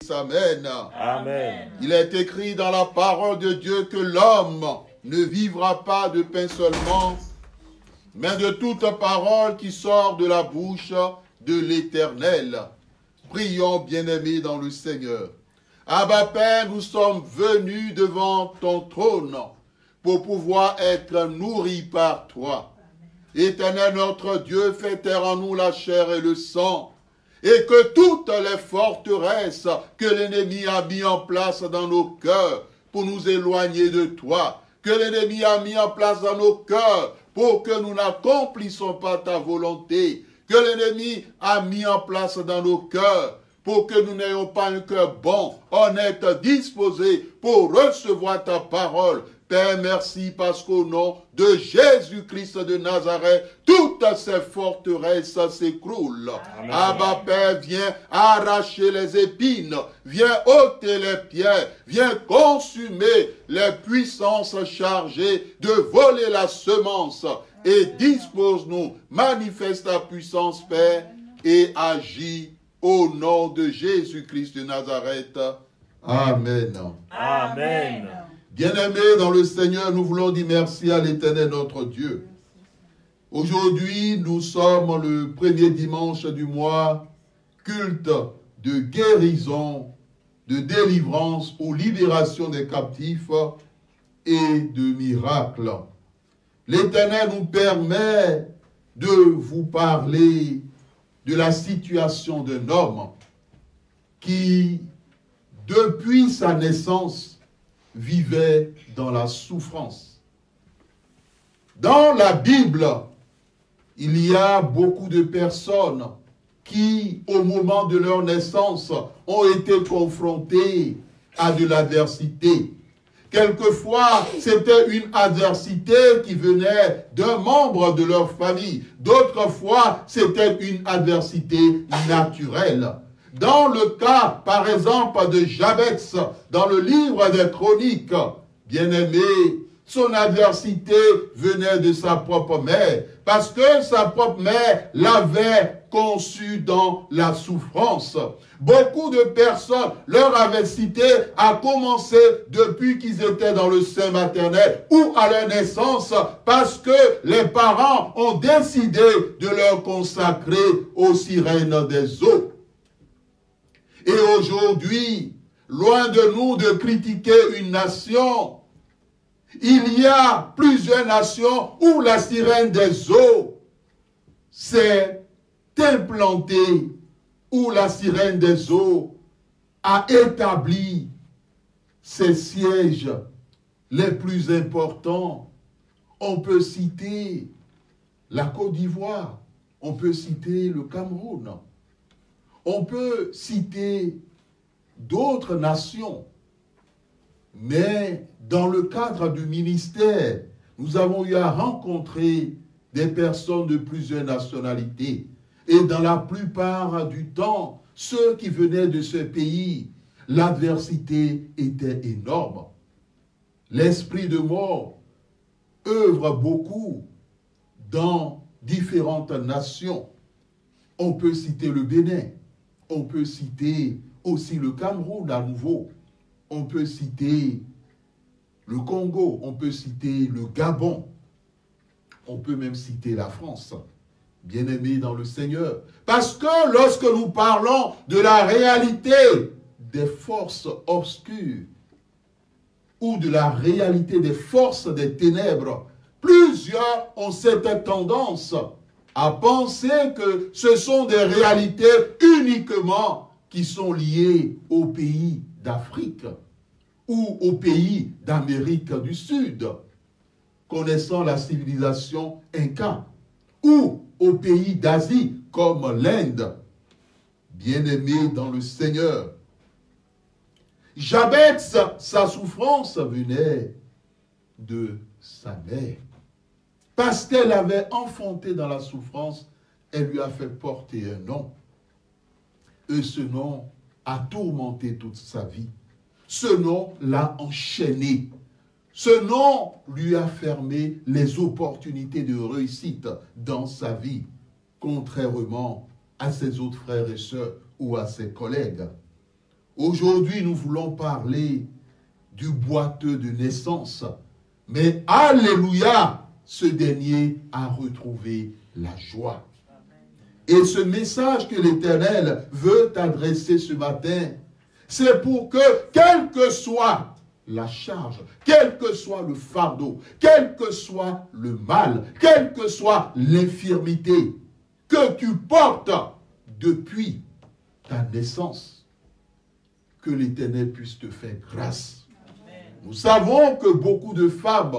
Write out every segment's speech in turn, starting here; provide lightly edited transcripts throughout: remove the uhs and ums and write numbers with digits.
tous. Amen. Amen. Il est écrit dans la parole de Dieu que l'homme ne vivra pas de pain seulement, mais de toute parole qui sort de la bouche de l'Éternel. Prions, bien-aimés dans le Seigneur. Abba Père, nous sommes venus devant ton trône pour pouvoir être nourris par toi. Éternel notre Dieu, fais taire en nous la chair et le sang, et que toutes les forteresses que l'ennemi a mis en place dans nos cœurs pour nous éloigner de toi, que l'ennemi a mis en place dans nos cœurs pour que nous n'accomplissions pas ta volonté, que l'ennemi a mis en place dans nos cœurs pour que nous n'ayons pas un cœur bon, honnête, disposé pour recevoir ta parole. Père, merci parce qu'au nom de Jésus-Christ de Nazareth, toutes ces forteresses s'écroulent. Abba Père, viens arracher les épines, viens ôter les pierres, viens consumer les puissances chargées de voler la semence et dispose-nous, manifeste ta puissance, Père, et agis au nom de Jésus-Christ de Nazareth. Amen. Amen. Bien-aimés dans le Seigneur, nous voulons dire merci à l'Éternel notre Dieu. Aujourd'hui, nous sommes le premier dimanche du mois, culte de guérison, de délivrance ou libération des captifs et de miracles. L'Éternel nous permet de vous parler de la situation d'un homme qui, depuis sa naissance, vivait dans la souffrance. Dans la Bible, il y a beaucoup de personnes qui, au moment de leur naissance, ont été confrontées à de l'adversité. Quelquefois, c'était une adversité qui venait d'un membre de leur famille. D'autres fois, c'était une adversité naturelle. Dans le cas, par exemple, de Jabès, dans le livre des Chroniques, bien-aimé, son adversité venait de sa propre mère, parce que sa propre mère l'avait conçu dans la souffrance. Beaucoup de personnes, leur adversité a commencé depuis qu'ils étaient dans le sein maternel ou à leur naissance, parce que les parents ont décidé de leur consacrer aux sirènes des eaux. Et aujourd'hui, loin de nous de critiquer une nation, il y a plusieurs nations où la sirène des eaux s'est implantée, où la sirène des eaux a établi ses sièges les plus importants. On peut citer la Côte d'Ivoire, on peut citer le Cameroun, on peut citer d'autres nations. Mais dans le cadre du ministère, nous avons eu à rencontrer des personnes de plusieurs nationalités. Et dans la plupart du temps, ceux qui venaient de ce pays, l'adversité était énorme. L'esprit de mort œuvre beaucoup dans différentes nations. On peut citer le Bénin, on peut citer aussi le Cameroun à nouveau, on peut citer le Congo, on peut citer le Gabon, on peut même citer la France, bien-aimés dans le Seigneur. Parce que lorsque nous parlons de la réalité des forces obscures ou de la réalité des forces des ténèbres, plusieurs ont cette tendance à penser que ce sont des réalités uniquement qui sont liées au pays d'Afrique ou au pays d'Amérique du Sud, connaissant la civilisation inca, ou au pays d'Asie comme l'Inde, bien-aimé dans le Seigneur. Jabès, sa souffrance venait de sa mère. Parce qu'elle avait enfanté dans la souffrance, elle lui a fait porter un nom. Et ce nom a tourmenté toute sa vie. Ce nom l'a enchaîné. Ce nom lui a fermé les opportunités de réussite dans sa vie, contrairement à ses autres frères et sœurs ou à ses collègues. Aujourd'hui, nous voulons parler du boiteux de naissance. Mais alléluia, ce dernier a retrouvé la joie. Et ce message que l'Éternel veut adresser ce matin, c'est pour que, quelle que soit la charge, quel que soit le fardeau, quel que soit le mal, quelle que soit l'infirmité que tu portes depuis ta naissance, que l'Éternel puisse te faire grâce. Amen. Nous savons que beaucoup de femmes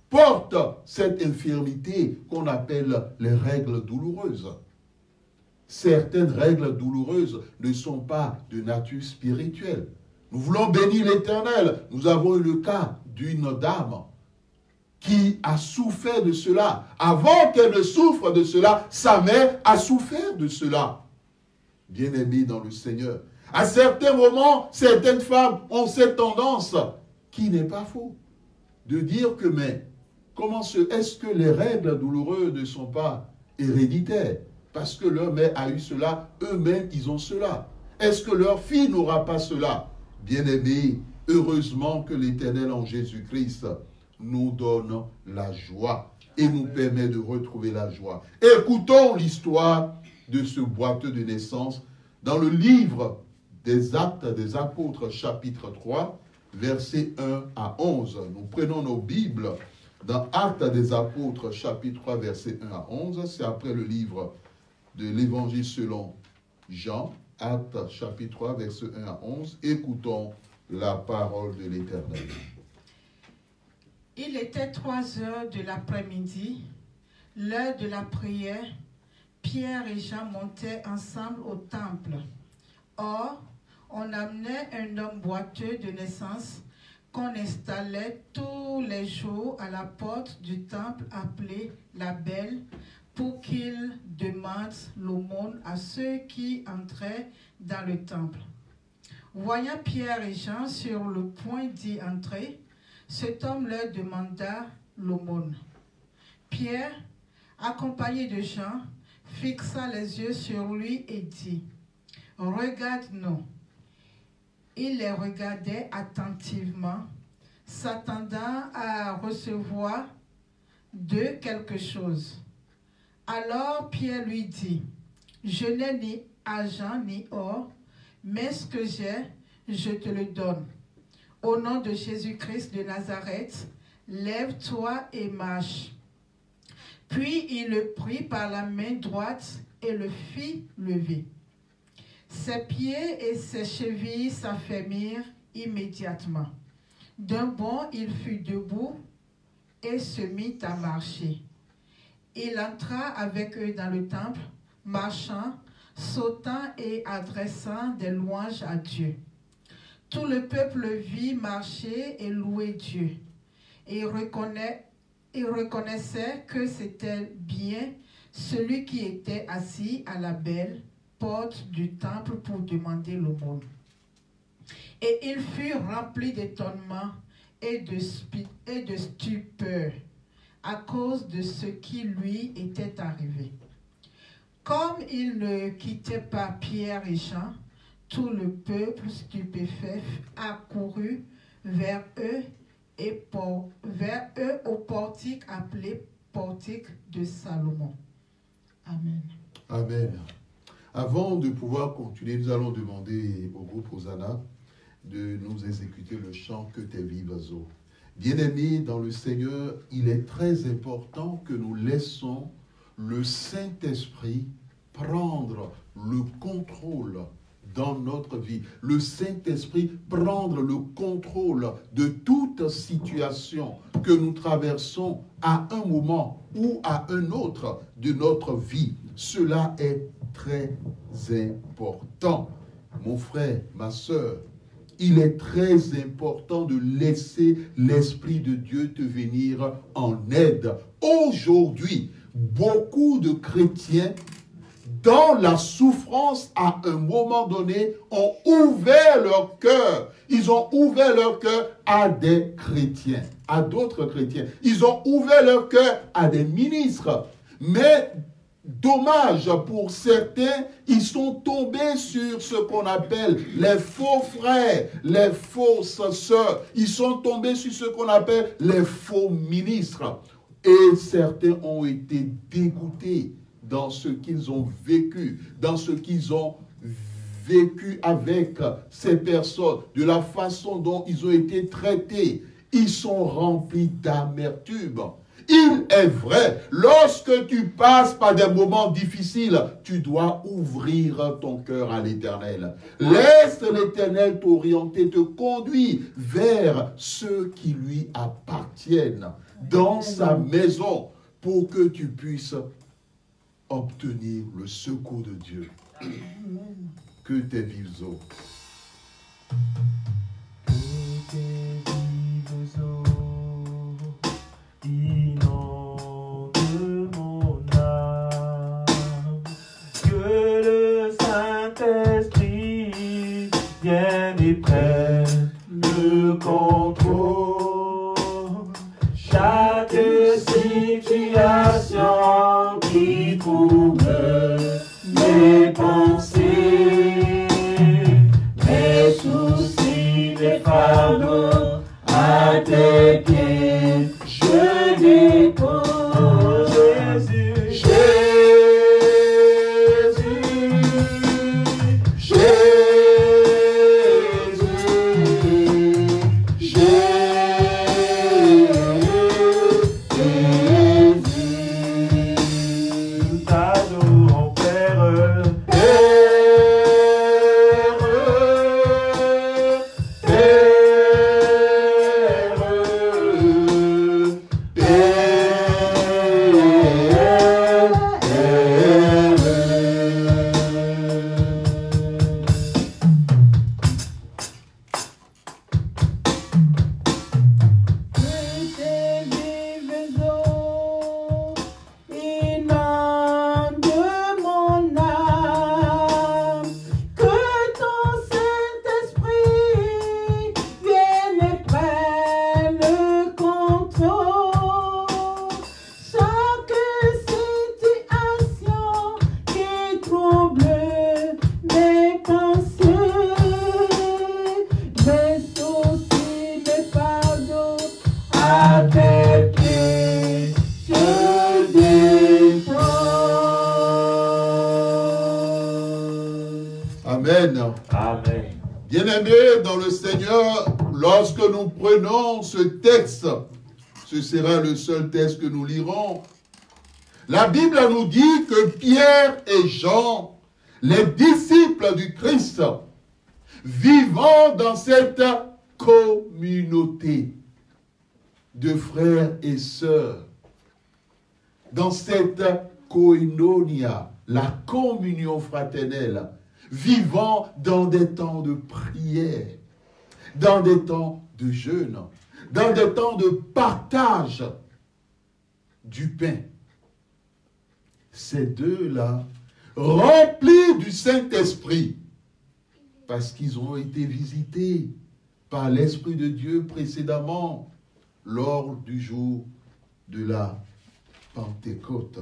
portent cette infirmité qu'on appelle les règles douloureuses. Certaines règles douloureuses ne sont pas de nature spirituelle. Nous voulons bénir l'Éternel. Nous avons eu le cas d'une dame qui a souffert de cela. Avant qu'elle ne souffre de cela, sa mère a souffert de cela. Bien-aimés dans le Seigneur. À certains moments, certaines femmes ont cette tendance, qui n'est pas faux, de dire que, mais, est-ce que les règles douloureuses ne sont pas héréditaires? Parce que leur mère a eu cela, eux-mêmes, ils ont cela. Est-ce que leur fille n'aura pas cela? Bien-aimés, heureusement que l'Éternel en Jésus-Christ nous donne la joie et nous permet de retrouver la joie. Écoutons l'histoire de ce boiteux de naissance dans le livre des Actes des Apôtres, chapitre 3, versets 1 à 11. Nous prenons nos Bibles dans Actes des Apôtres, chapitre 3, versets 1 à 11. C'est après le livre de l'Évangile selon Jean, Actes, chapitre 3, versets 1 à 11. Écoutons la parole de l'Éternel. Il était 3 heures de l'après-midi, l'heure de la prière. Pierre et Jean montaient ensemble au temple. Or, on amenait un homme boiteux de naissance qu'on installait tous les jours à la porte du temple appelé la Belle pour qu'il demande l'aumône à ceux qui entraient dans le temple. Voyant Pierre et Jean sur le point d'y entrer, cet homme leur demanda l'aumône. Pierre, accompagné de Jean, fixa les yeux sur lui et dit, « Regarde-nous. » Il les regardait attentivement, s'attendant à recevoir d'eux quelque chose. Alors Pierre lui dit, « Je n'ai ni argent ni or, mais ce que j'ai, je te le donne. Au nom de Jésus-Christ de Nazareth, lève-toi et marche. » Puis il le prit par la main droite et le fit lever. Ses pieds et ses chevilles s'affermirent immédiatement. D'un bond, il fut debout et se mit à marcher. Il entra avec eux dans le temple, marchant, sautant et adressant des louanges à Dieu. Tout le peuple le vit marcher et louer Dieu. Et il reconnaissait que c'était bien celui qui était assis à la Belle, porte du temple pour demander l'aumône. Et il fut rempli d'étonnement et de stupeur à cause de ce qui lui était arrivé. Comme il ne quittait pas Pierre et Jean, tout le peuple stupéfait accourut vers eux au portique appelé portique de Salomon. Amen. Amen. Avant de pouvoir continuer, nous allons demander au groupe Hosanna de nous exécuter le chant « Que tes vives eaux ». Bien-aimés dans le Seigneur, il est très important que nous laissons le Saint-Esprit prendre le contrôle dans notre vie. Le Saint-Esprit prendre le contrôle de toute situation que nous traversons à un moment ou à un autre de notre vie. Cela est très important. Mon frère, ma sœur, il est très important de laisser l'Esprit de Dieu te venir en aide. Aujourd'hui, beaucoup de chrétiens, dans la souffrance, à un moment donné, ont ouvert leur cœur. Ils ont ouvert leur cœur à des chrétiens, à d'autres chrétiens. Ils ont ouvert leur cœur à des ministres. Mais dommage pour certains, ils sont tombés sur ce qu'on appelle les faux frères, les fausses sœurs. Ils sont tombés sur ce qu'on appelle les faux ministres. Et certains ont été dégoûtés dans ce qu'ils ont vécu, dans ce qu'ils ont vécu avec ces personnes, de la façon dont ils ont été traités. Ils sont remplis d'amertume. Il est vrai, lorsque tu passes par des moments difficiles, tu dois ouvrir ton cœur à l'Éternel. Laisse l'Éternel t'orienter, te conduire vers ceux qui lui appartiennent dans sa maison pour que tu puisses obtenir le secours de Dieu. Que tes vives eaux. Inonde mon âme, que le Saint-Esprit vienne et prenne le contrôle. Chaque situation qui trouble mes pensées, mes soucis, mes fardeaux à tes pieds. Je dépose Jésus, t'adorons Père, Amen. Amen. Bien-aimés dans le Seigneur, lorsque nous prenons ce texte, ce sera le seul texte que nous lirons. La Bible nous dit que Pierre et Jean, les disciples du Christ, vivant dans cette communauté de frères et sœurs, dans cette koinonia, la communion fraternelle, vivant dans des temps de prière, dans des temps de jeûne, dans des temps de partage du pain. Ces deux-là, remplis du Saint-Esprit, parce qu'ils ont été visités par l'Esprit de Dieu précédemment, lors du jour de la Pentecôte,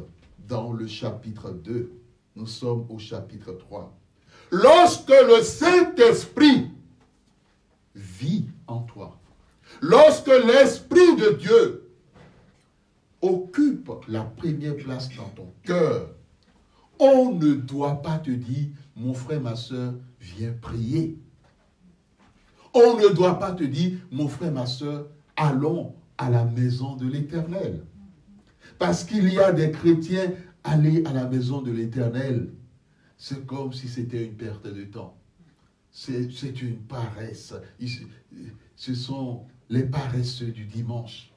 dans le chapitre 2. Nous sommes au chapitre 3. Lorsque le Saint-Esprit vit en toi, lorsque l'Esprit de Dieu occupe la première place dans ton cœur, on ne doit pas te dire, mon frère, ma soeur, viens prier. On ne doit pas te dire, mon frère, ma soeur, allons à la maison de l'Éternel. Parce qu'il y a des chrétiens, aller à la maison de l'Éternel, c'est comme si c'était une perte de temps. C'est une paresse. Ce sont les paresseux du dimanche.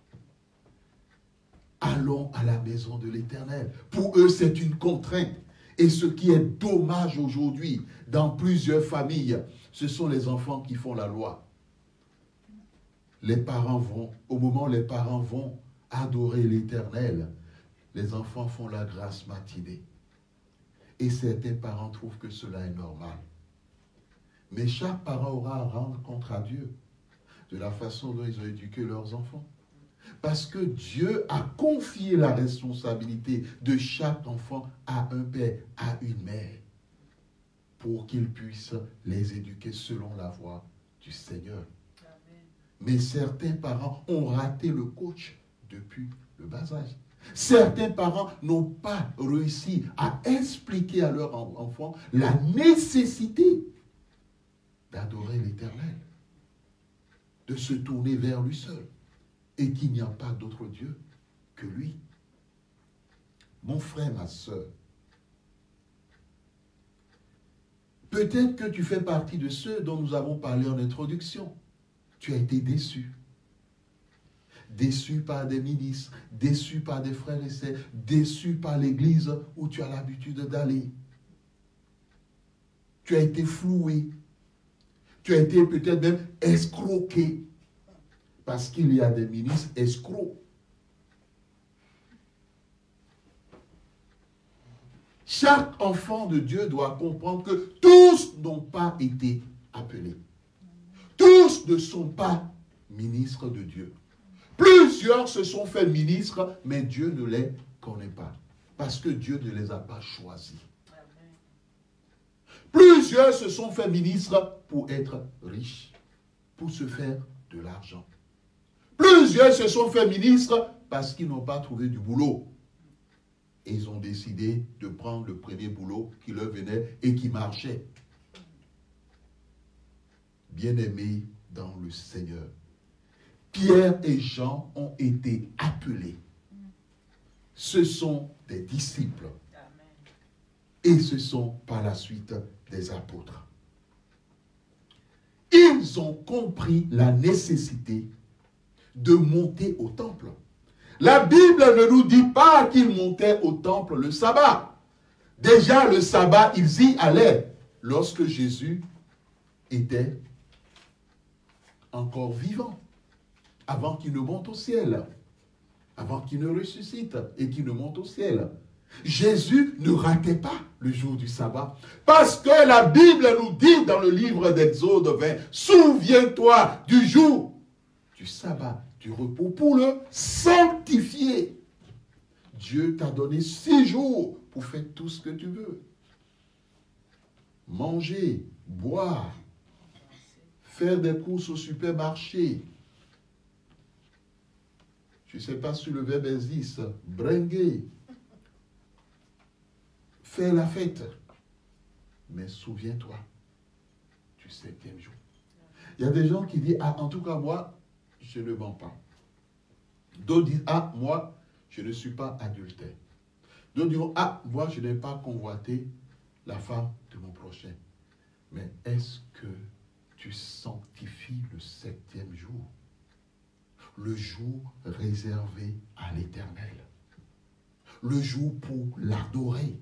Allons à la maison de l'Éternel. Pour eux, c'est une contrainte. Et ce qui est dommage aujourd'hui, dans plusieurs familles, ce sont les enfants qui font la loi. Les parents vont, au moment où les parents vont adorer l'Éternel, les enfants font la grâce matinée. Et certains parents trouvent que cela est normal. Mais chaque parent aura à rendre compte à Dieu de la façon dont ils ont éduqué leurs enfants. Parce que Dieu a confié la responsabilité de chaque enfant à un père, à une mère, pour qu'ils puissent les éduquer selon la voie du Seigneur. Amen. Mais certains parents ont raté le coach depuis le bas âge. Certains parents n'ont pas réussi à expliquer à leurs enfants la nécessité d'adorer l'Éternel, de se tourner vers lui seul, et qu'il n'y a pas d'autre Dieu que lui. Mon frère, ma soeur, peut-être que tu fais partie de ceux dont nous avons parlé en introduction. Tu as été déçu. Déçu par des ministres, déçu par des frères et sœurs, déçu par l'église où tu as l'habitude d'aller. Tu as été floué. Tu as été peut-être même escroqué. Parce qu'il y a des ministres escrocs. Chaque enfant de Dieu doit comprendre que tous n'ont pas été appelés. Tous ne sont pas ministres de Dieu. Plusieurs se sont fait ministres, mais Dieu ne les connaît pas. Parce que Dieu ne les a pas choisis. Plusieurs se sont fait ministres pour être riches, pour se faire de l'argent. Plusieurs se sont fait ministres parce qu'ils n'ont pas trouvé du boulot. Et ils ont décidé de prendre le premier boulot qui leur venait et qui marchait. Bien-aimés dans le Seigneur, Pierre et Jean ont été appelés. Ce sont des disciples. Et ce sont par la suite des apôtres. Ils ont compris la nécessité de monter au temple. La Bible ne nous dit pas qu'ils montaient au temple le sabbat. Déjà le sabbat, ils y allaient lorsque Jésus était encore vivant, avant qu'il ne monte au ciel, avant qu'il ne ressuscite et qu'il ne monte au ciel. Jésus ne ratait pas le jour du sabbat, parce que la Bible nous dit dans le livre d'Exode 20, souviens-toi du jour du sabbat, du repos, pour le sanctifier. Dieu t'a donné 6 jours pour faire tout ce que tu veux. Manger, boire, faire des courses au supermarché. Je ne sais pas si le verbe existe. Bringuer. Faire la fête. Mais souviens-toi du 7e jour. Il y a des gens qui disent, ah, en tout cas, moi, je ne mens pas. D'autres disent, ah, moi, je ne suis pas adultère. D'autres diront, ah, moi, je n'ai pas convoité la femme de mon prochain. Mais est-ce que tu sanctifies le 7e jour? Le jour réservé à l'Éternel. Le jour pour l'adorer.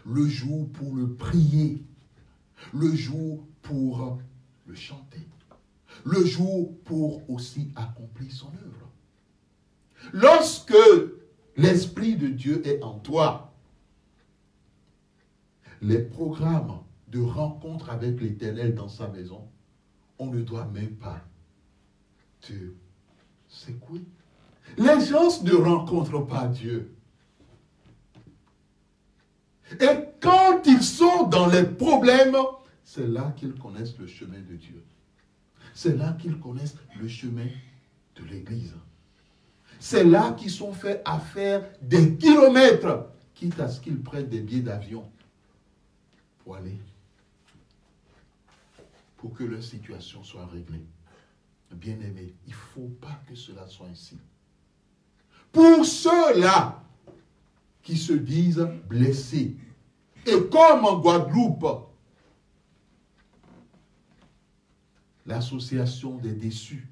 Le jour pour le prier. Le jour pour le chanter. Le jour pour aussi accomplir son œuvre. Lorsque l'Esprit de Dieu est en toi, les programmes de rencontre avec l'Éternel dans sa maison, on ne doit même pas te secouer. Les gens ne rencontrent pas Dieu. Et quand ils sont dans les problèmes, c'est là qu'ils connaissent le chemin de Dieu. C'est là qu'ils connaissent le chemin de l'Église. C'est là qu'ils sont faits à faire des kilomètres, quitte à ce qu'ils prennent des billets d'avion pour aller, pour que leur situation soit réglée. Bien-aimés, il ne faut pas que cela soit ainsi. Pour ceux-là qui se disent blessés, et comme en Guadeloupe, l'association des déçus,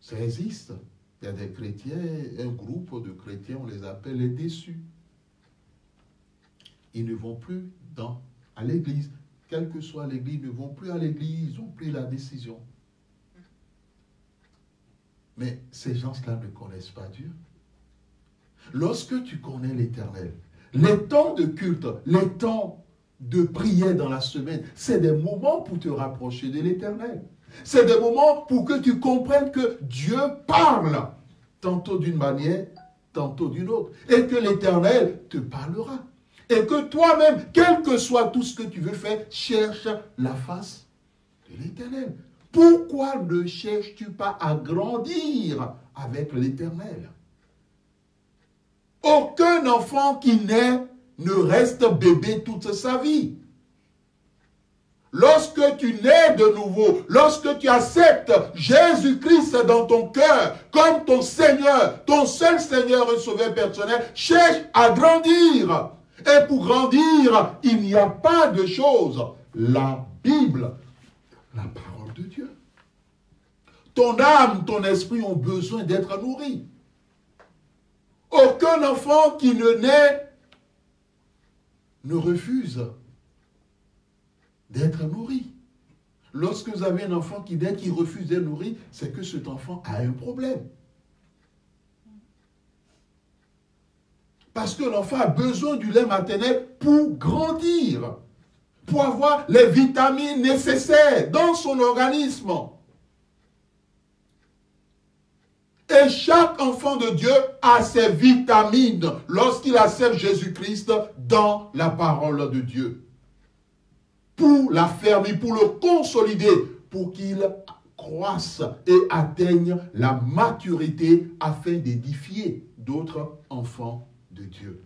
ça existe. Il y a des chrétiens, un groupe de chrétiens, on les appelle les déçus. Ils ne vont plus à l'église. Quelle que soit l'église, ils ne vont plus à l'église, ils ont pris la décision. Mais ces gens-là ne connaissent pas Dieu. Lorsque tu connais l'Éternel, les temps de culte, les temps de prière dans la semaine, c'est des moments pour te rapprocher de l'Éternel. C'est des moments pour que tu comprennes que Dieu parle, tantôt d'une manière, tantôt d'une autre, et que l'Éternel te parlera. Et que toi-même, quel que soit tout ce que tu veux faire, cherche la face de l'Éternel. Pourquoi ne cherches-tu pas à grandir avec l'Éternel? Aucun enfant qui naît ne reste bébé toute sa vie. Lorsque tu nais de nouveau, lorsque tu acceptes Jésus-Christ dans ton cœur comme ton Seigneur, ton seul Seigneur et Sauveur personnel, cherche à grandir. Et pour grandir, il n'y a pas de chose. La Bible, la parole de Dieu. Ton âme, ton esprit ont besoin d'être nourris. Aucun enfant qui ne naît ne refuse d'être nourri. Lorsque vous avez un enfant qui naît, qui refuse d'être nourri, c'est que cet enfant a un problème. Parce que l'enfant a besoin du lait maternel pour grandir, pour avoir les vitamines nécessaires dans son organisme. Et chaque enfant de Dieu a ses vitamines lorsqu'il accepte Jésus-Christ dans la parole de Dieu. Pour l'affermir, pour le consolider, pour qu'il croisse et atteigne la maturité afin d'édifier d'autres enfants de Dieu.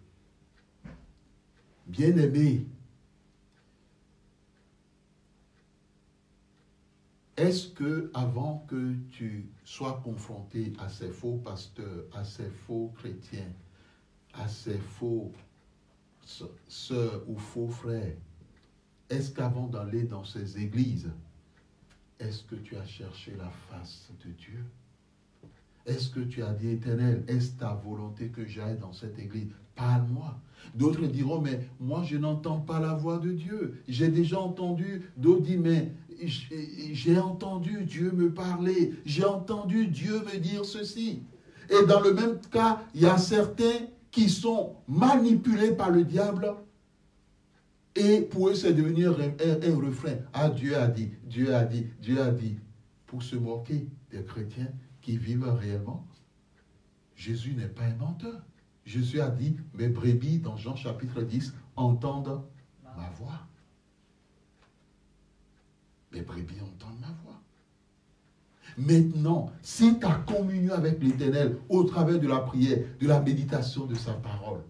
Bien-aimé, est-ce que avant que tu sois confronté à ces faux pasteurs, à ces faux chrétiens, à ces faux sœurs ou faux frères, est-ce qu'avant d'aller dans ces églises, est-ce que tu as cherché la face de Dieu? Est-ce que tu as dit, Éternel, est-ce ta volonté que j'aille dans cette église? Parle-moi. D'autres diront, mais moi je n'entends pas la voix de Dieu. J'ai déjà entendu, d'autres disent, mais j'ai entendu Dieu me parler. J'ai entendu Dieu me dire ceci. Et dans le même cas, il y a certains qui sont manipulés par le diable. Et pour eux, c'est devenir un refrain. Ah, Dieu a dit, Dieu a dit, Dieu a dit. Pour se moquer des chrétiens qui vivent réellement. Jésus n'est pas un menteur. Jésus a dit, mes brebis, dans Jean chapitre 10, entendent ma voix. Mes brebis entendent ma voix. Maintenant, si ta communion avec l'Éternel, au travers de la prière, de la méditation de sa parole,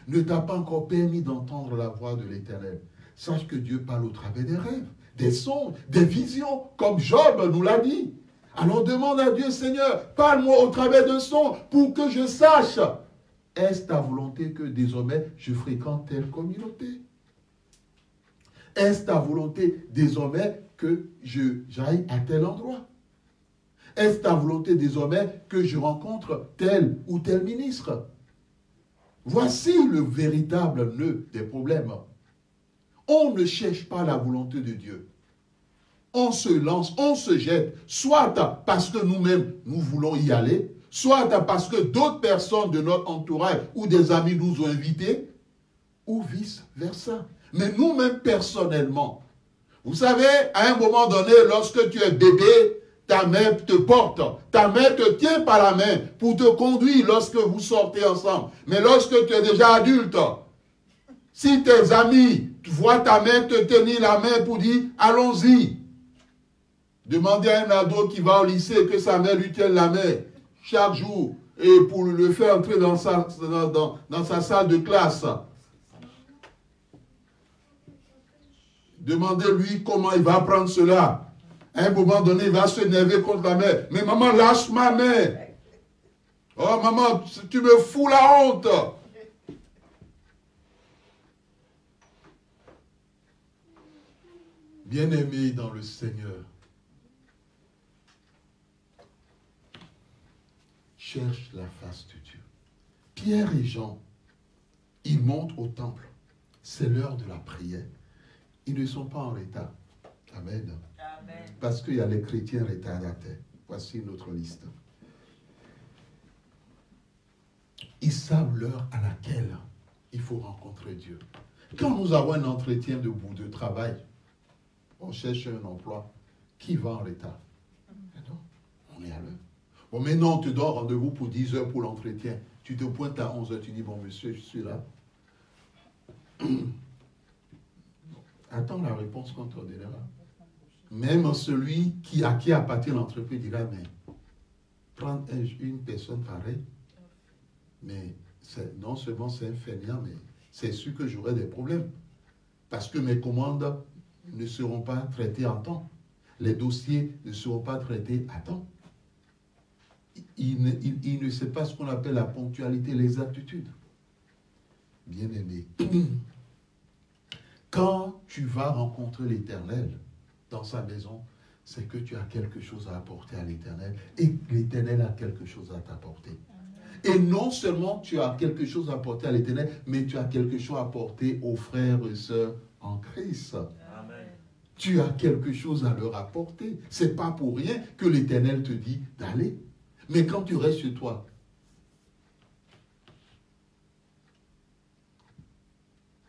ne t'a pas encore permis d'entendre la voix de l'Éternel, sache que Dieu parle au travers des rêves, des songes, des visions, comme Job nous l'a dit. Alors demande à Dieu, Seigneur, parle-moi au travers d'un son pour que je sache. Est-ce ta volonté que désormais je fréquente telle communauté? Est-ce ta volonté désormais que j'aille à tel endroit? Est-ce ta volonté désormais que je rencontre tel ou tel ministre? Voici le véritable nœud des problèmes. On ne cherche pas la volonté de Dieu. On se lance, on se jette, soit parce que nous-mêmes, nous voulons y aller, soit parce que d'autres personnes de notre entourage ou des amis nous ont invités, ou vice-versa. Mais nous-mêmes, personnellement, vous savez, à un moment donné, lorsque tu es bébé, ta mère te porte, ta mère te tient par la main pour te conduire lorsque vous sortez ensemble. Mais lorsque tu es déjà adulte, si tes amis voient ta mère te tenir la main pour dire « allons-y », demandez à un ado qui va au lycée que sa mère lui tienne la main chaque jour et pour le faire entrer dans sa salle de classe. Demandez-lui comment il va apprendre cela. À un moment donné, il va se énerver contre la mère. Mais maman, lâche ma main. Oh maman, tu me fous la honte. Bien-aimé dans le Seigneur, cherche la face de Dieu. Pierre et Jean, ils montent au temple. C'est l'heure de la prière. Ils ne sont pas en retard. Amen. Amen. Parce qu'il y a les chrétiens retardataires. Voici notre liste. Ils savent l'heure à laquelle il faut rencontrer Dieu. Quand nous avons un entretien de travail, on cherche un emploi. Qui va en retard? Non, on est à l'heure. Bon, maintenant, on te donne rendez-vous pour 10 heures pour l'entretien. Tu te pointes à 11 heures, tu dis, bon, monsieur, je suis là. Attends la réponse qu'on te donnera. Même celui à qui appartient l'entreprise dira, mais prendre une personne pareille, mais non seulement c'est un fainéant, mais c'est sûr que j'aurai des problèmes. Parce que mes commandes ne seront pas traitées en temps. Les dossiers ne seront pas traités à temps. Il ne sait pas ce qu'on appelle la ponctualité, l'exactitude. Bien-aimé, quand tu vas rencontrer l'Éternel dans sa maison, c'est que tu as quelque chose à apporter à l'Éternel et l'Éternel a quelque chose à t'apporter. Et non seulement tu as quelque chose à apporter à l'Éternel, mais tu as quelque chose à apporter aux frères et sœurs en Christ. Amen. Tu as quelque chose à leur apporter. Ce n'est pas pour rien que l'Éternel te dit d'aller. Mais quand tu restes chez toi,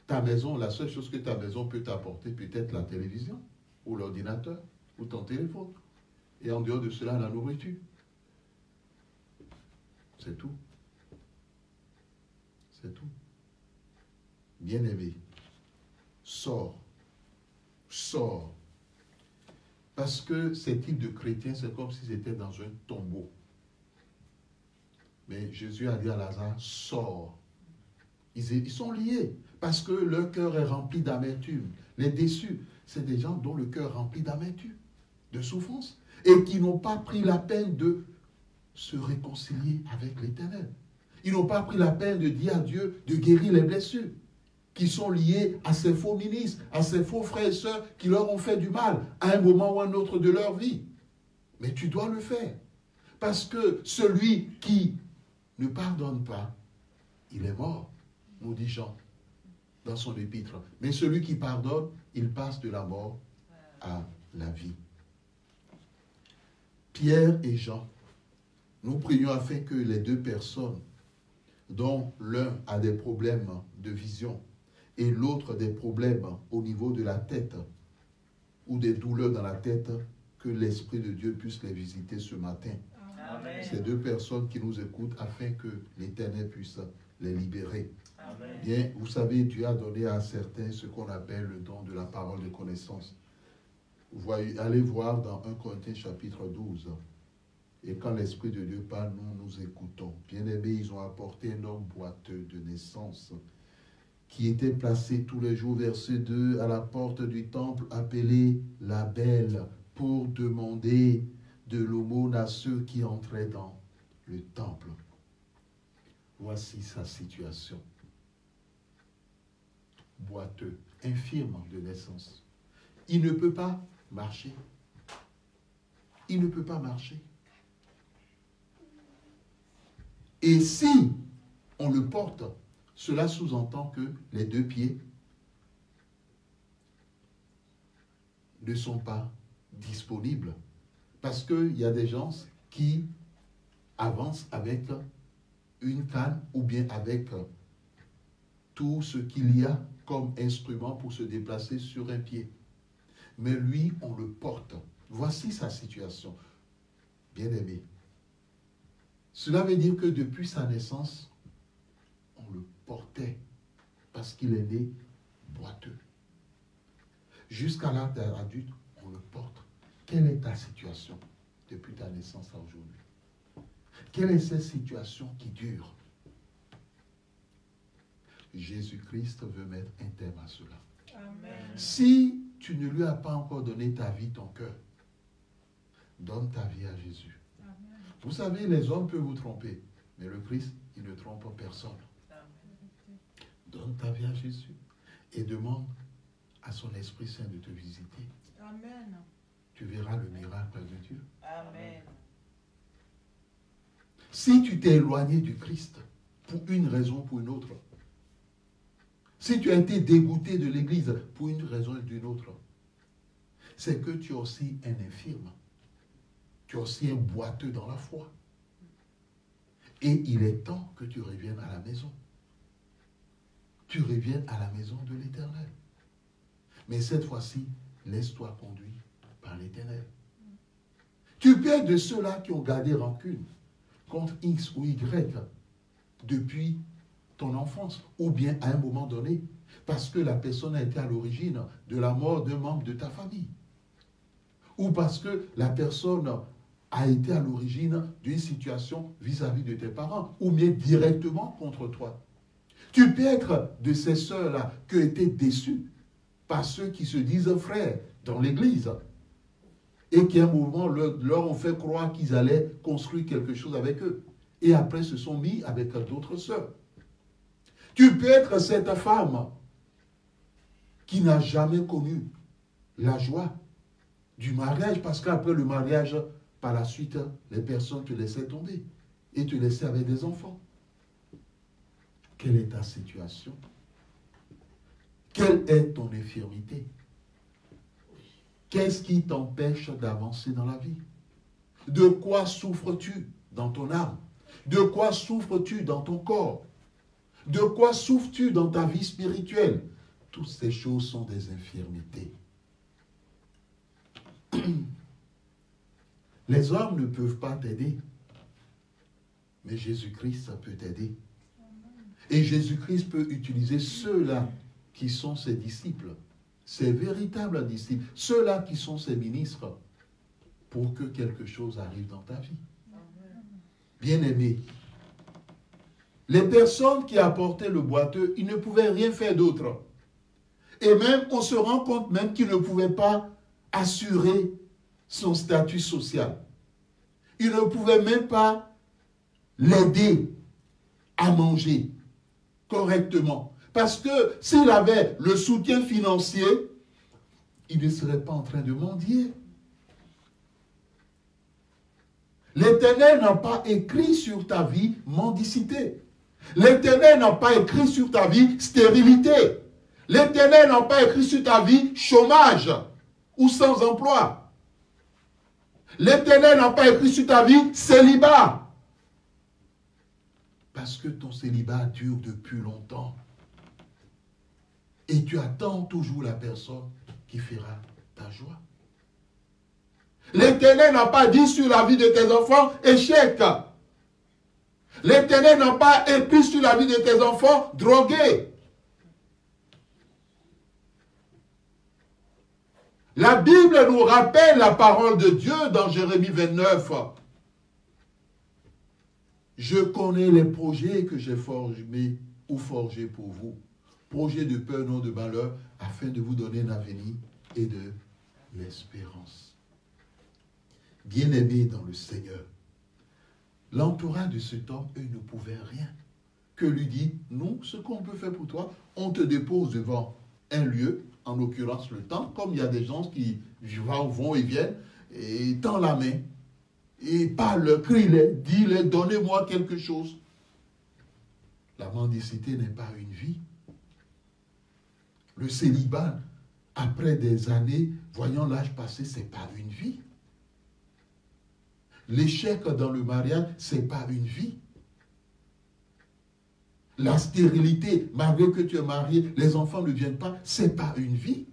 ta maison, la seule chose que ta maison peut t'apporter, peut-être la télévision, ou l'ordinateur, ou ton téléphone. Et en dehors de cela, la nourriture. C'est tout. C'est tout. Bien-aimé, sors. Sors. Parce que ces types de chrétiens, c'est comme s'ils étaient dans un tombeau. Mais Jésus a dit à Lazare, sors. Ils sont liés parce que leur cœur est rempli d'amertume. Les déçus, c'est des gens dont le cœur est rempli d'amertume, de souffrance, et qui n'ont pas pris la peine de se réconcilier avec l'Éternel. Ils n'ont pas pris la peine de dire à Dieu de guérir les blessures qui sont liées à ces faux ministres, à ces faux frères et sœurs qui leur ont fait du mal à un moment ou à un autre de leur vie. Mais tu dois le faire. Parce que celui qui ne pardonne pas, il est mort, nous dit Jean dans son épître. Mais celui qui pardonne, il passe de la mort à la vie. Pierre et Jean, nous prions afin que les deux personnes, dont l'un a des problèmes de vision et l'autre des problèmes au niveau de la tête ou des douleurs dans la tête, que l'Esprit de Dieu puisse les visiter ce matin. Amen. Ces deux personnes qui nous écoutent afin que l'Éternel puisse les libérer. Amen. Bien, vous savez, Dieu a donné à certains ce qu'on appelle le don de la parole de connaissance. Allez voir dans 1 Corinthiens chapitre 12. Et quand l'Esprit de Dieu parle, nous écoutons. Bien-aimés, ils ont apporté un homme boiteux de naissance qui était placé tous les jours, verset 2, à la porte du temple appelé la Belle pour demander de l'aumône à ceux qui entraient dans le temple. Voici sa situation. Boiteux, infirme de naissance. Il ne peut pas marcher. Il ne peut pas marcher. Et si on le porte, cela sous-entend que les deux pieds ne sont pas disponibles. Parce qu'il y a des gens qui avancent avec une canne ou bien avec tout ce qu'il y a comme instrument pour se déplacer sur un pied. Mais lui, on le porte. Voici sa situation. Bien-aimé. Cela veut dire que depuis sa naissance, on le portait parce qu'il est né boiteux. Jusqu'à l'âge adulte, on le porte. Quelle est ta situation depuis ta naissance à aujourd'hui? Quelle est cette situation qui dure? Jésus-Christ veut mettre un terme à cela. Amen. Si tu ne lui as pas encore donné ta vie, ton cœur, donne ta vie à Jésus. Amen. Vous savez, les hommes peuvent vous tromper, mais le Christ, il ne trompe personne. Donne ta vie à Jésus et demande à son Esprit Saint de te visiter. Amen. Tu verras le miracle de Dieu. Amen. Si tu t'es éloigné du Christ pour une raison ou pour une autre, si tu as été dégoûté de l'Église pour une raison ou d'une autre, c'est que tu es aussi un infirme. Tu es aussi un boiteux dans la foi. Et il est temps que tu reviennes à la maison. Tu reviennes à la maison de l'Éternel. Mais cette fois-ci, laisse-toi conduire par l'Éternel. Tu peux être de ceux-là qui ont gardé rancune contre X ou Y depuis ton enfance, ou bien à un moment donné, parce que la personne a été à l'origine de la mort d'un membre de ta famille, ou parce que la personne a été à l'origine d'une situation vis-à-vis de tes parents, ou bien directement contre toi. Tu peux être de ces sœurs-là qui ont été déçues par ceux qui se disent frères dans l'église, et qui à un moment leur ont fait croire qu'ils allaient construire quelque chose avec eux, et après se sont mis avec d'autres sœurs. Tu peux être cette femme qui n'a jamais connu la joie du mariage, parce qu'après le mariage, par la suite, les personnes te laissaient tomber et te laissaient avec des enfants. Quelle est ta situation? Quelle est ton infirmité? Qu'est-ce qui t'empêche d'avancer dans la vie? De quoi souffres-tu dans ton âme? De quoi souffres-tu dans ton corps? De quoi souffres-tu dans ta vie spirituelle? Toutes ces choses sont des infirmités. Les hommes ne peuvent pas t'aider, mais Jésus-Christ peut t'aider. Et Jésus-Christ peut utiliser ceux-là qui sont ses disciples, ses véritables disciples, ceux-là qui sont ses ministres, pour que quelque chose arrive dans ta vie. Bien-aimés, les personnes qui apportaient le boiteux, ils ne pouvaient rien faire d'autre. Et même, on se rend compte même qu'ils ne pouvaient pas assurer son statut social. Ils ne pouvaient même pas l'aider à manger correctement. Parce que s'il avait le soutien financier, il ne serait pas en train de mendier. L'Éternel n'a pas écrit sur ta vie mendicité. L'Éternel n'a pas écrit sur ta vie stérilité. L'Éternel n'a pas écrit sur ta vie chômage ou sans emploi. L'Éternel n'a pas écrit sur ta vie célibat. Parce que ton célibat dure depuis longtemps. Et tu attends toujours la personne qui fera ta joie. L'Éternel n'a pas dit sur la vie de tes enfants échec. L'Éternel n'a pas écrit sur la vie de tes enfants drogués. La Bible nous rappelle la parole de Dieu dans Jérémie 29. Je connais les projets que j'ai forgés ou forgés pour vous. Projets de peur, non de malheur, afin de vous donner un avenir et de l'espérance. Bien-aimés dans le Seigneur, l'entourage de cet homme, eux, ne pouvaient rien. Que lui dit, nous, ce qu'on peut faire pour toi, on te dépose devant un lieu, en l'occurrence le temple, comme il y a des gens qui vont et viennent, et tend la main, et parle, crie-les, dis-les, donnez-moi quelque chose. La mendicité n'est pas une vie. Le célibat, après des années, voyant l'âge passer, ce n'est pas une vie. L'échec dans le mariage, ce n'est pas une vie. La stérilité, malgré que tu es marié, les enfants ne viennent pas, ce n'est pas une vie.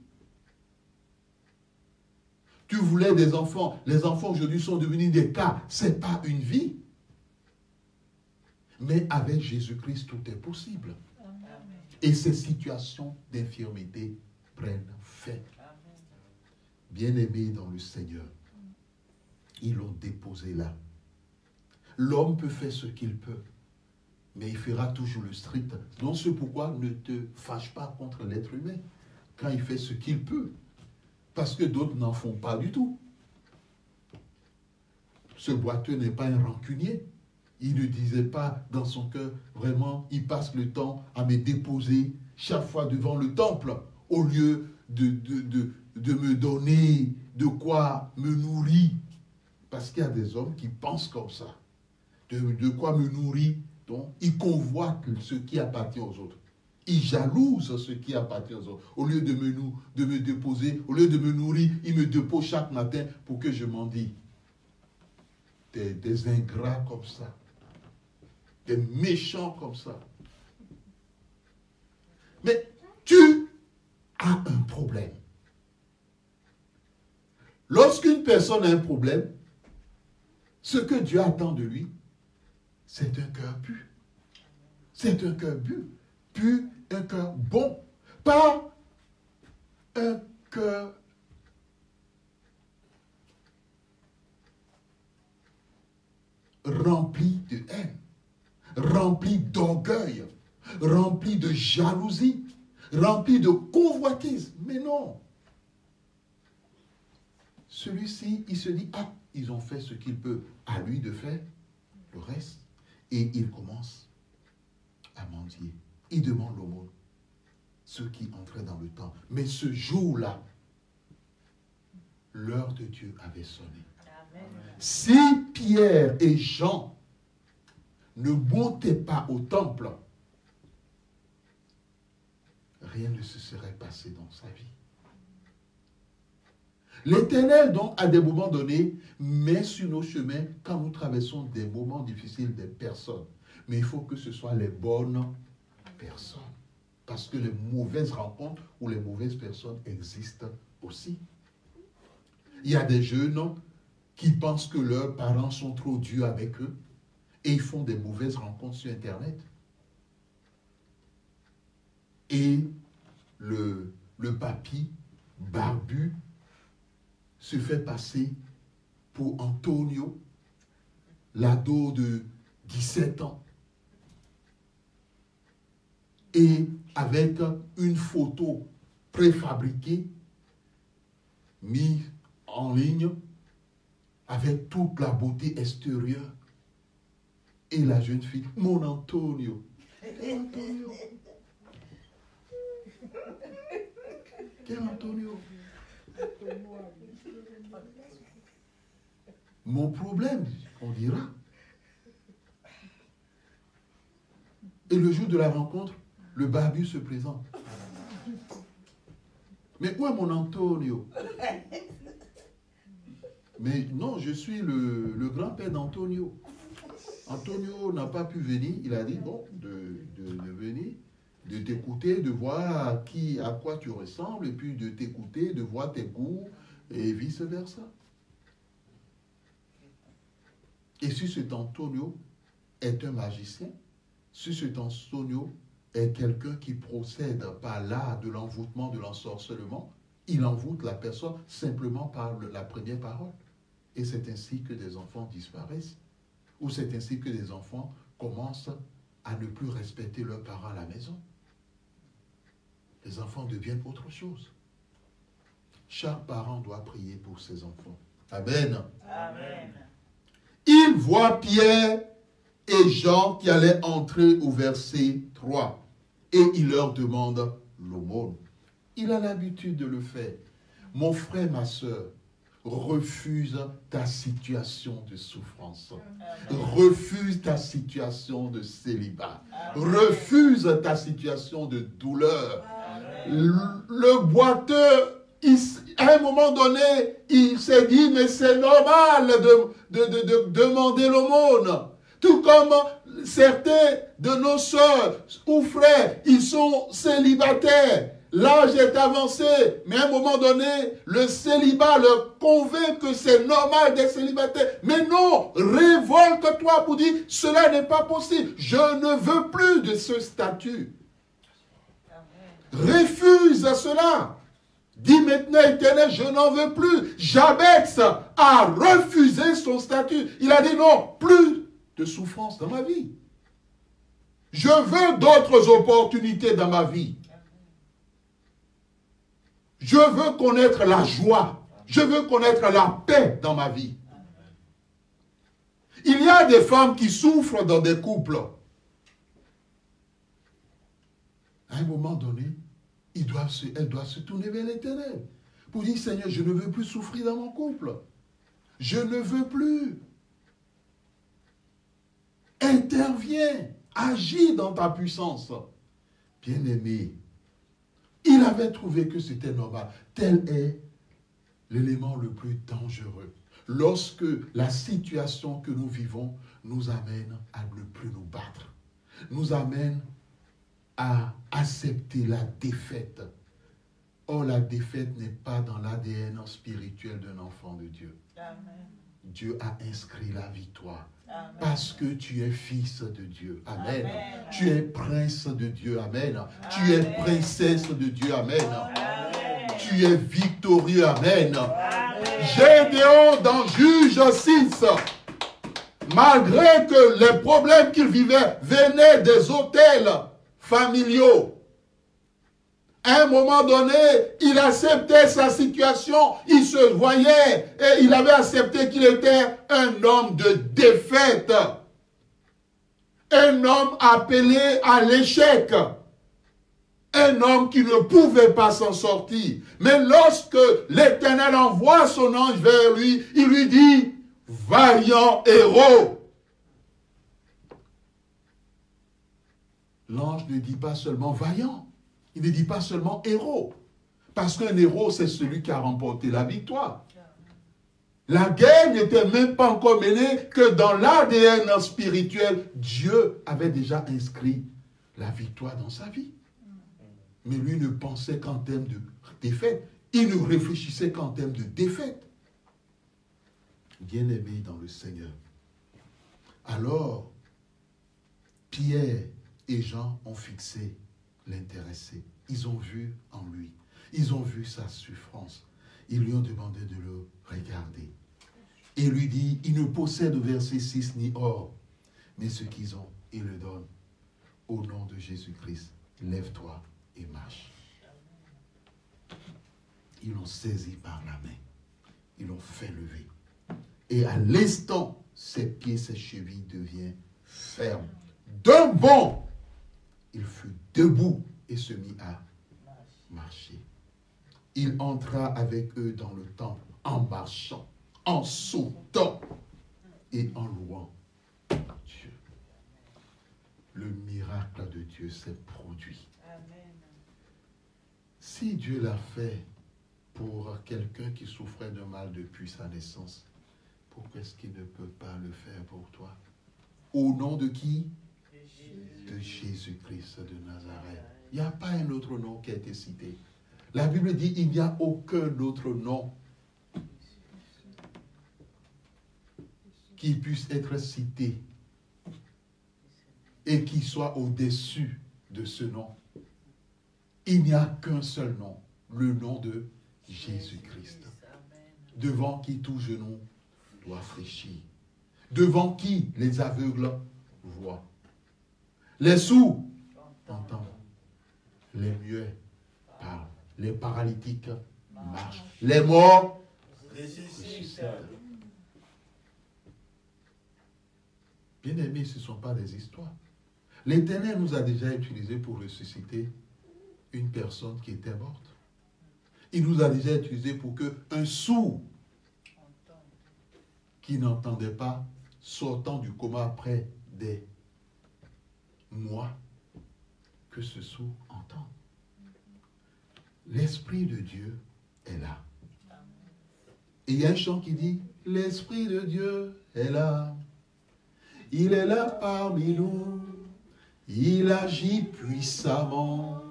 Tu voulais des enfants, les enfants aujourd'hui sont devenus des cas, ce n'est pas une vie. Mais avec Jésus-Christ, tout est possible. Et ces situations d'infirmité prennent fin. Bien-aimés dans le Seigneur, ils l'ont déposé là. L'homme peut faire ce qu'il peut, mais il fera toujours le strict. Donc c'est pourquoi ne te fâche pas contre l'être humain quand il fait ce qu'il peut. Parce que d'autres n'en font pas du tout. Ce boiteux n'est pas un rancunier. Il ne disait pas dans son cœur, vraiment, il passe le temps à me déposer chaque fois devant le temple, au lieu de me donner de quoi me nourrir. Parce qu'il y a des hommes qui pensent comme ça. De quoi me nourrir, donc ils convoitent ce qui appartient aux autres. Ils jalousent ce qui appartient aux autres. Au lieu de me déposer, au lieu de me nourrir, ils me déposent chaque matin pour que je mendie. Des ingrats comme ça. Des méchants comme ça. Mais tu as un problème. Lorsqu'une personne a un problème, ce que Dieu attend de lui, c'est un cœur pur. C'est un cœur pur, un cœur bon. Pas un cœur rempli de haine, rempli d'orgueil, rempli de jalousie, rempli de convoitise. Mais non. Celui-ci, il se dit, ah, ils ont fait ce qu'il peut, à lui de faire le reste. Et il commence à mendier. Il demande l'aumône. Ceux qui entraient dans le temple. Mais ce jour-là, l'heure de Dieu avait sonné. Amen. Si Pierre et Jean ne montaient pas au temple, rien ne se serait passé dans sa vie. L'Éternel, donc, à des moments donnés, met sur nos chemins, quand nous traversons des moments difficiles, des personnes. Mais il faut que ce soit les bonnes personnes. Parce que les mauvaises rencontres ou les mauvaises personnes existent aussi. Il y a des jeunes qui pensent que leurs parents sont trop durs avec eux et ils font des mauvaises rencontres sur Internet. Et le papy barbu se fait passer pour Antonio, l'ado de 17 ans. Et avec une photo préfabriquée, mise en ligne, avec toute la beauté extérieure. Et la jeune fille, mon Antonio. Quel Antonio? Quel Antonio? Mon problème, on dira. Et le jour de la rencontre, le barbu se présente. Mais où est mon Antonio? Mais non, je suis le grand-père d'Antonio. Antonio n'a pas pu venir. Il a dit, bon, de venir, de t'écouter, de voir à quoi tu ressembles, et puis de t'écouter, de voir tes goûts, et vice-versa. Et si cet Antonio est un magicien, si cet Antonio est quelqu'un qui procède par l'art de l'envoûtement, de l'ensorcellement, il envoûte la personne simplement par la première parole. Et c'est ainsi que des enfants disparaissent, ou c'est ainsi que des enfants commencent à ne plus respecter leurs parents à la maison. Les enfants deviennent autre chose. Chaque parent doit prier pour ses enfants. Amen. Amen. Il voit Pierre et Jean qui allaient entrer au verset 3. Et il leur demande l'aumône. Il a l'habitude de le faire. Mon frère, ma soeur, refuse ta situation de souffrance. Refuse ta situation de célibat. Refuse ta situation de douleur. Le boiteux, à un moment donné, il s'est dit, mais c'est normal de demander l'aumône. Tout comme certains de nos sœurs ou frères, ils sont célibataires. L'âge est avancé, mais à un moment donné, le célibat leur convainc que c'est normal d'être célibataire. Mais non, révolte-toi pour dire, cela n'est pas possible. Je ne veux plus de ce statut. Refuse cela. Dis maintenant, Éternel, je n'en veux plus. Jabez a refusé son statut. Il a dit non, plus de souffrance dans ma vie. Je veux d'autres opportunités dans ma vie. Je veux connaître la joie. Je veux connaître la paix dans ma vie. Il y a des femmes qui souffrent dans des couples. À un moment donné, elles doivent se tourner vers l'Éternel pour dire, Seigneur, je ne veux plus souffrir dans mon couple. Je ne veux plus. Interviens, agis dans ta puissance. Bien-aimé, il avait trouvé que c'était normal. Tel est l'élément le plus dangereux. Lorsque la situation que nous vivons nous amène à ne plus nous battre, nous amène à accepter la défaite. Or, la défaite n'est pas dans l'ADN spirituel d'un enfant. enfant de Dieu. Amen. Dieu a inscrit la victoire. Amen. Parce que tu es fils de Dieu. Amen. Amen. Tu es prince de Dieu. Amen. Tu es princesse de Dieu. Amen. Amen. Tu es victorieux. Amen. Gédéon dans Juge 6, malgré que les problèmes qu'il vivait venaient des autels familiaux, à un moment donné, il acceptait sa situation, il se voyait et il avait accepté qu'il était un homme de défaite, un homme appelé à l'échec, un homme qui ne pouvait pas s'en sortir. Mais lorsque l'Éternel envoie son ange vers lui, il lui dit, vaillant héros. L'ange ne dit pas seulement vaillant. Il ne dit pas seulement héros. Parce qu'un héros, c'est celui qui a remporté la victoire. La guerre n'était même pas encore menée que dans l'ADN spirituel, Dieu avait déjà inscrit la victoire dans sa vie. Mais lui ne pensait qu'en termes de défaite. Il ne réfléchissait qu'en termes de défaite. Bien-aimé dans le Seigneur. Alors, Pierre et Jean ont fixé l'intéressé. Ils ont vu en lui. Ils ont vu sa souffrance. Ils lui ont demandé de le regarder. Et lui dit, il ne possède, verset 6, ni or, mais ce qu'ils ont, ils le donnent. Au nom de Jésus-Christ, lève-toi et marche. Ils l'ont saisi par la main. Ils l'ont fait lever. Et à l'instant, ses pieds, ses chevilles deviennent fermes. D'un bond, il fut debout et se mit à marcher. Il entra avec eux dans le temple en marchant, en sautant et en louant Dieu. Le miracle de Dieu s'est produit. Amen. Si Dieu l'a fait pour quelqu'un qui souffrait de mal depuis sa naissance, pourquoi est-ce qu'il ne peut pas le faire pour toi? Au nom de qui? De Jésus-Christ de Nazareth. Il n'y a pas un autre nom qui a été cité. La Bible dit il n'y a aucun autre nom qui puisse être cité et qui soit au-dessus de ce nom. Il n'y a qu'un seul nom, le nom de Jésus-Christ, devant qui tout genou doit fléchir, devant qui les aveugles voient, les sourds entendent, les muets parlent, les paralytiques marchent, les morts ressuscitent. Bien-aimés, ce ne sont pas des histoires. L'Éternel nous a déjà utilisés pour ressusciter une personne qui était morte. Il nous a déjà utilisés pour qu'un sourd qui n'entendait pas, sortant du coma après des mois, que ce sourd entende. L'Esprit de Dieu est là. Et il y a un chant qui dit, l'Esprit de Dieu est là. Il est là parmi nous. Il agit puissamment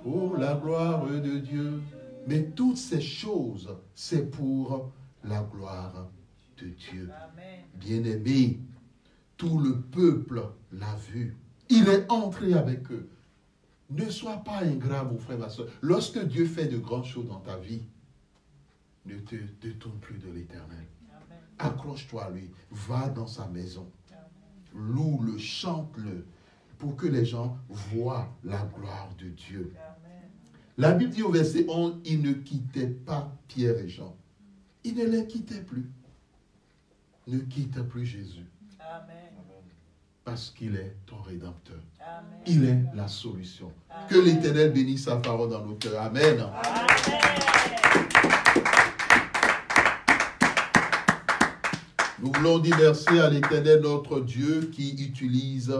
pour la gloire de Dieu. Mais toutes ces choses, c'est pour la gloire de Dieu. Bien-aimé, tout le peuple l'a vu. Il est entré avec eux. Ne sois pas ingrat, mon frère, ma soeur. Lorsque Dieu fait de grandes choses dans ta vie, ne te détourne plus de l'Éternel. Accroche-toi à lui. Va dans sa maison. Loue-le, chante-le, pour que les gens voient la gloire de Dieu. La Bible dit au verset 11, il ne quittait pas Pierre et Jean. Il ne les quittait plus. Ne quitte plus Jésus. Amen. Parce qu'il est ton Rédempteur. Amen. Il est la solution. Amen. Que l'Éternel bénisse sa parole dans nos cœurs. Amen. Amen. Nous voulons dire merci à l'Éternel notre Dieu qui utilise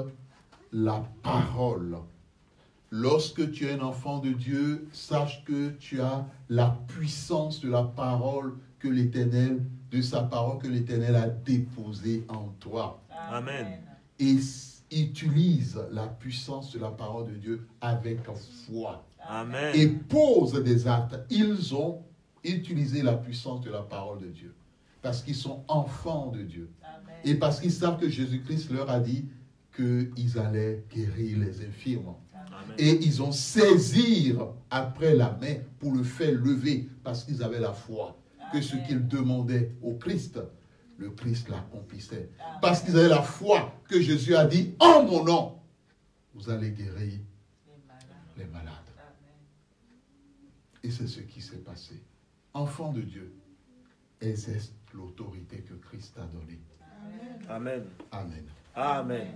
la parole. Lorsque tu es un enfant de Dieu, sache que tu as la puissance de la parole que l'Éternel, de sa parole que l'Éternel a déposée en toi. Amen. Et utilise la puissance de la parole de Dieu avec foi. Amen. Et pose des actes. Ils utiliser la puissance de la parole de Dieu. Parce qu'ils sont enfants de Dieu. Amen. Et parce qu'ils savent que Jésus-Christ leur a dit qu'ils allaient guérir les infirmes. Amen. Et ils ont saisi après la main pour le faire lever parce qu'ils avaient la foi que ce qu'ils demandaient au Christ, le Christ l'accomplissait. Parce qu'ils avaient la foi que Jésus a dit, en mon nom, vous allez guérir les malades. Et c'est ce qui s'est passé. Enfants de Dieu, exerce l'autorité que Christ a donnée. Amen. Amen. Amen.